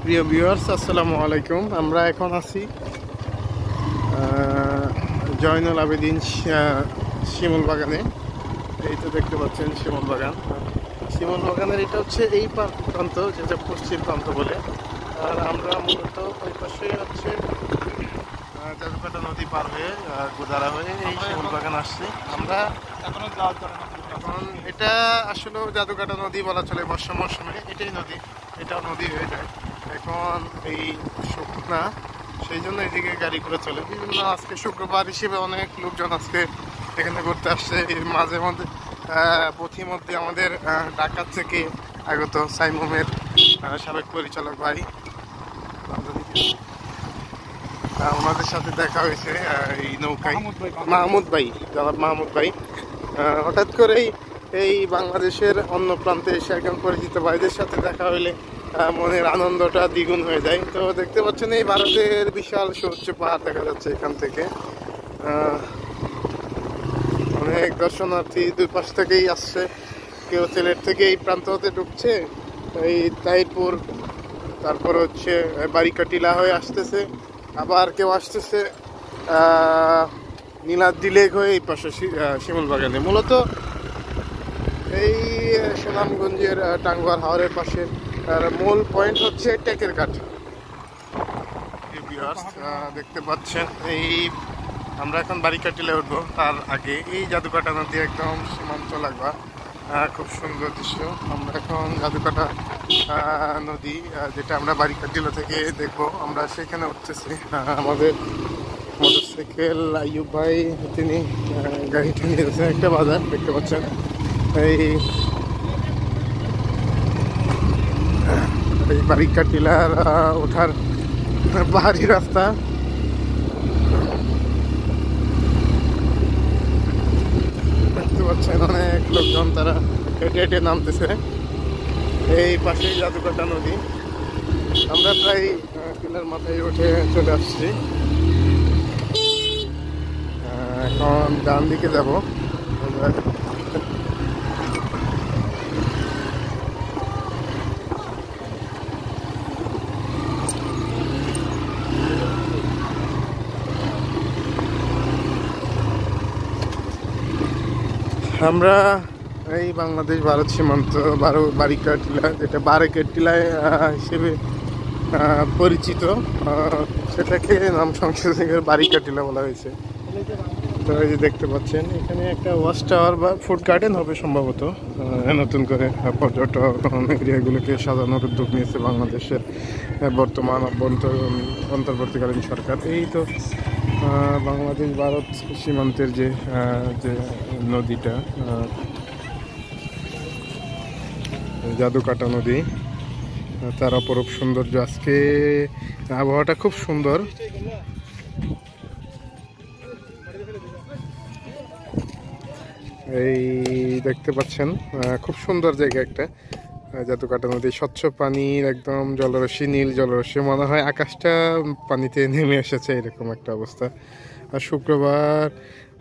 প্রিয় ভিউয়ার্স, আসসালামু আলাইকুম। আমরা এখন আছি জয়নুল আবেদিন শিমুল বাগানে। এই তো দেখতে পাচ্ছেন শিমুল বাগান। শিমুল বাগানের এটা হচ্ছে এই প্রান্ত, যেটা পশ্চিম প্রান্ত বলে। আর আমরা মূলত ওই পাশে হচ্ছে জাদুকাটা নদী পার হয়ে গোদারা হয়ে এই শিমুল বাগান আসছি আমরা। এখন এটা আসলে জাদুকাটা নদী বলা চলে। বর্ষা মৌসুমে এটাই নদী, এটাও নদী হয়ে যায়। এখন এই শুকনা, সেই জন্য এদিকে গাড়ি করে চলে। বিভিন্ন আজকে শুক্রবার হিসেবে অনেক লোকজন আজকে এখানে ঘুরতে আসছে। এর মাঝে মধ্যে পথিমধ্যে আমাদের ঢাকা থেকে আগত সাইমুমের সাবেক পরিচালক ভাই, ওনাদের সাথে দেখা হয়েছে এই নৌকায়। মাহমুদ ভাই, জনাব মাহমুদ ভাই হঠাৎ করেই এই বাংলাদেশের অন্য প্রান্তে এসে একজন পরিচিত ভাইদের সাথে দেখা হইলে মনের আনন্দটা দ্বিগুণ হয়ে যায়। তো দেখতে পাচ্ছেন এই ভারতের বিশাল সুউচ্চ পাহাড় দেখা যাচ্ছে এখান থেকে। অনেক দর্শনার্থী দুই পাশ থেকেই আসছে। কেউ সিলেট থেকে এই প্রান্ত হতে ঢুকছে, এই তাহিরপুর, তারপর হচ্ছে বারিকাটিলা হয়ে আসতেছে। আবার কেউ আসতেছে নীলাদ্রি লেক হয়ে এই পাশে শিমুল বাগানে। মূলত এই সুনামগঞ্জের টাঙ্গুয়ার হাওরের পাশে মূল পয়েন্ট হচ্ছে টেকের ঘাট। দেখতে পাচ্ছেন এই আমরা এখন বারিকাটিলে উঠবো, তার আগে এই জাদুকাটা নদী একদম সীমান্ত লাগবা, খুব সুন্দর দৃশ্য। আমরা এখন জাদুকাটা নদী, যেটা আমরা বারিকাটিলা থেকে দেখবো, আমরা সেখানে উঠতেছি। আমাদের মোটরসাইকেল আইয়ুব ভাই, তিনি গাড়িটা নিয়েছেন। একটা বাজার দেখতে পাচ্ছেন, এই বারিকাটিলার ওঠার পাহাড়ি রাস্তা। দেখতে পাচ্ছেন অনেক লোকজন, তারা হেঁটে হেঁটে নামতেছে। এই পাশেই জাদুকাটা নদী। আমরা প্রায় টিলার মাথায় উঠে চলে আসছি। এখন ডান দিকে যাব। আমরা এই বাংলাদেশ ভারত সীমান্ত বারিকাটিলা, যেটা বারিকাটিলা হিসেবে পরিচিত, সেটাকে নাম সংশোধন করে বারিকাটিলা বলা হয়েছে। তো এই যে দেখতে পাচ্ছেন এখানে একটা ওয়াচ টাওয়ার বা ফুড গার্ডেন হবে সম্ভবত, নতুন করে পর্যটন এরিয়াগুলোকে সাজানোর উদ্যোগ নিয়েছে বাংলাদেশের বর্তমান অন্তর্বর্তীকালীন সরকার। এই তো বাংলাদেশ ভারত সীমান্তের যে নদীটা, জাদুকাটা নদী, তার অপরূপ সৌন্দর্য। আজকে আবহাওয়াটা খুব সুন্দর। এই দেখতে পাচ্ছেন খুব সুন্দর জায়গা একটা, জাদুকাটা নদী। স্বচ্ছ পানির একদম জলরশ্মি, নীল জলরশ্মি, মনে হয় আকাশটা পানিতে নেমে এসেছে, এরকম একটা অবস্থা। আর শুক্রবার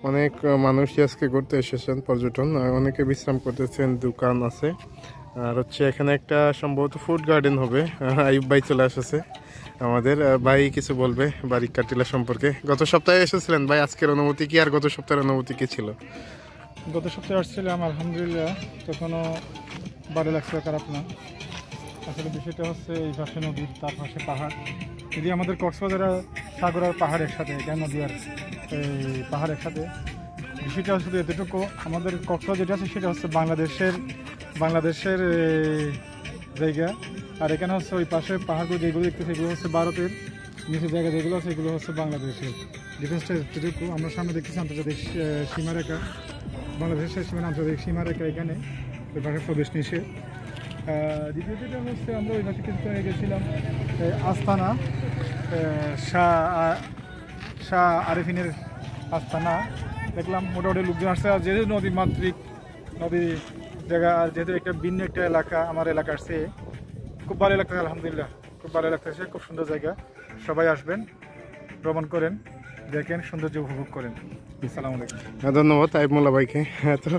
অনেক মানুষই আজকে ঘুরতে এসেছেন, পর্যটন, অনেকে বিশ্রাম করতেছেন, দোকান আছে। আর হচ্ছে এখানে একটা সম্ভবত ফুড গার্ডেন হবে। আইয়ুব ভাই চলে এসেছে আমাদের। ভাই কিছু বলবে বারিকাটিলা সম্পর্কে। গত সপ্তাহে এসেছিলেন ভাই, আজকের অনুভূতি কি আর গত সপ্তাহের অনুভূতি কি ছিল? গত সপ্তাহে আসছিলাম, আলহামদুলিল্লাহ, তখনও ভালো লাগছে, খারাপ না। আসলে বিষয়টা হচ্ছে এই পাশে নদী, তার পাশে পাহাড়। যদি আমাদের কক্সবাজার সাগর আর পাহাড়ের সাথে, এটা নদী আর এই পাহাড়ের সাথে, বিষয়টা শুধু এতটুকু, আমাদের কক্সবাজার যেটা আছে সেটা হচ্ছে বাংলাদেশের জায়গা। আর এখানে হচ্ছে ওই পাশে পাহাড়গুলো যেগুলো দেখতেছে এগুলো হচ্ছে ভারতের, নিচের জায়গা যেগুলো আছে এগুলো হচ্ছে বাংলাদেশের। ডিফারেন্সটা এতটুকু। আমরা সামনে দেখতেছি আন্তর্জাতিক সীমারেখা, বাংলাদেশের আন্তর্জাতিক সীমারেখা, এখানে ওই পাশে প্রবেশ নিষেধ। দ্বিতীয় যেটা হচ্ছে আমরা ওই পাশে কিছু গেছিলাম আস্তানা, শাহ আরেফিনের আস্তানা দেখলাম। মোটামুটি লোকজন আসছে, আর যেহেতু নদীমাতৃক নদী জায়গা, আর যেহেতু একটা ভিন্ন একটা এলাকা আমার এলাকার চেয়ে, খুব ভালো লাগতেছে, আলহামদুলিল্লাহ খুব ভালো লাগতেছে। খুব সুন্দর জায়গা, সবাই আসবেন, ভ্রমণ করেন, দেখেন, সৌন্দর্য উপভোগ করেন। আসসালামু আলাইকুম। ধন্যবাদ আইয়ুব মোল্লা ভাইকে। তো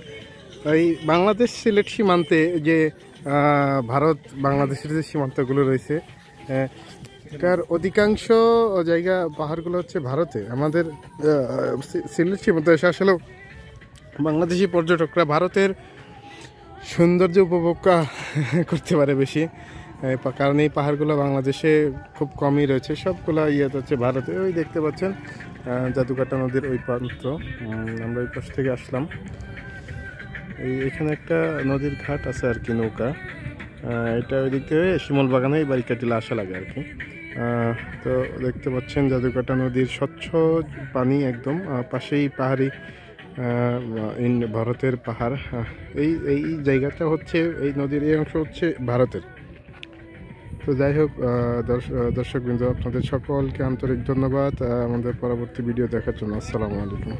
এই বাংলাদেশ সিলেট সীমান্তে যে ভারত বাংলাদেশের যে সীমান্তগুলো রয়েছে, কার অধিকাংশ জায়গা পাহাড়গুলো হচ্ছে ভারতে। আমাদের সিলেট সীমান্তে আসলে বাংলাদেশি পর্যটকরা ভারতের সৌন্দর্য উপভোগ করতে পারে বেশি, কারণ এই পাহাড়গুলো বাংলাদেশে খুব কমই রয়েছে। সবগুলো হচ্ছে ভারতে। ওই দেখতে পাচ্ছেন জাদুকাটা নদীর ওই প্রান্ত। আমরা ওই পাশ থেকে আসলাম। এখানে একটা নদীর ঘাট আছে আর কি, নৌকা। এটা ওই দিক থেকে শিমুল বাগানে এই বারিকাটিলা আসা লাগে আর কি। তো দেখতে পাচ্ছেন জাদুকাটা নদীর স্বচ্ছ পানি একদম, পাশেই পাহাড়ি ভারতের পাহাড়। এই এই জায়গাটা হচ্ছে, এই নদীর এই অংশ হচ্ছে ভারতের। তো যাই হোক দর্শকবৃন্দ, আপনাদের সকলকে আন্তরিক ধন্যবাদ আমাদের পরবর্তী ভিডিও দেখার জন্য। আসসালামু আলাইকুম।